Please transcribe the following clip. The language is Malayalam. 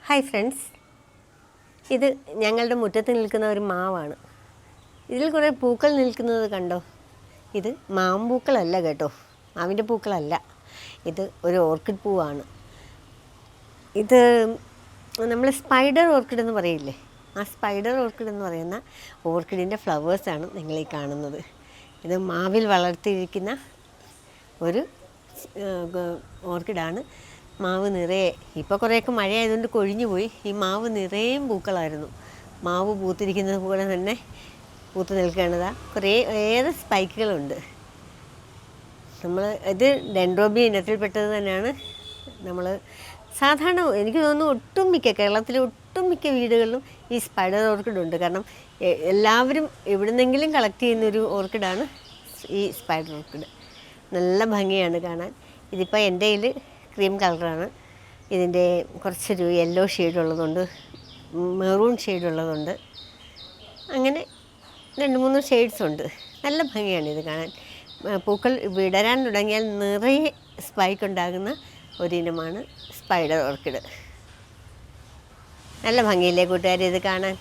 ഹായ് ഫ്രണ്ട്സ്, ഇത് ഞങ്ങളുടെ മുറ്റത്ത് നിൽക്കുന്ന ഒരു മാവാണ്. ഇതിൽ കുറേ പൂക്കൾ നിൽക്കുന്നത് കണ്ടോ? ഇത് മാമ്പൂക്കളല്ല കേട്ടോ, മാവിൻ്റെ പൂക്കളല്ല. ഇത് ഒരു ഓർക്കിഡ് പൂവാണ്. ഇത് നമ്മൾ സ്പൈഡർ ഓർക്കിഡ് എന്ന് പറയില്ലേ, ആ സ്പൈഡർ ഓർക്കിഡ് എന്ന് പറയുന്ന ഓർക്കിഡിൻ്റെ ഫ്ലവേഴ്സാണ് നിങ്ങളീ കാണുന്നത്. ഇത് മാവിൽ വളർത്തിയിരിക്കുന്ന ഒരു ഓർക്കിഡാണ്. മാവ് നിറയെ, ഇപ്പോൾ കുറേയൊക്കെ മഴയായതുകൊണ്ട് കൊഴിഞ്ഞു പോയി. ഈ മാവ് നിറയേയും പൂക്കളായിരുന്നു. മാവ് പൂത്തിരിക്കുന്നത് പോലെ തന്നെ പൂത്ത് നിൽക്കേണ്ടതാ. ഏറെ സ്പൈക്കുകളുണ്ട്. ഇത് ഡെൻഡ്രോബിയ ഇനത്തിൽപ്പെട്ടത് തന്നെയാണ്. നമ്മൾ സാധാരണ എനിക്ക് തോന്നുന്നു കേരളത്തിലെ ഒട്ടുമിക്ക വീടുകളിലും ഈ സ്പൈഡർ ഓർക്കിഡ് ഉണ്ട്. കാരണം എല്ലാവരും എവിടുന്നെങ്കിലും കളക്ട് ചെയ്യുന്നൊരു ഓർക്കിഡാണ് ഈ സ്പൈഡർ ഓർക്കിഡ്. നല്ല ഭംഗിയാണ് കാണാൻ. ഇതിപ്പോൾ എൻ്റെ കയ്യിൽ ക്രീം കളറാണ്. ഇതിൻ്റെ കുറച്ചൊരു യെല്ലോ ഷെയ്ഡുള്ളതുണ്ട്, മെറൂൺ ഷെയ്ഡുള്ളതുണ്ട്, അങ്ങനെ 2-3 ഷെയ്ഡ്സ് ഉണ്ട്. നല്ല ഭംഗിയാണ് ഇത് കാണാൻ. പൂക്കൾ വിടരാൻ തുടങ്ങിയാൽ നിറയെ സ്പൈക്ക് ഉണ്ടാകുന്ന ഒരിനമാണ് സ്പൈഡർ ഓർക്കിഡ്. നല്ല ഭംഗിയില്ലേ കൂട്ടുകാരെ ഇത് കാണാൻ?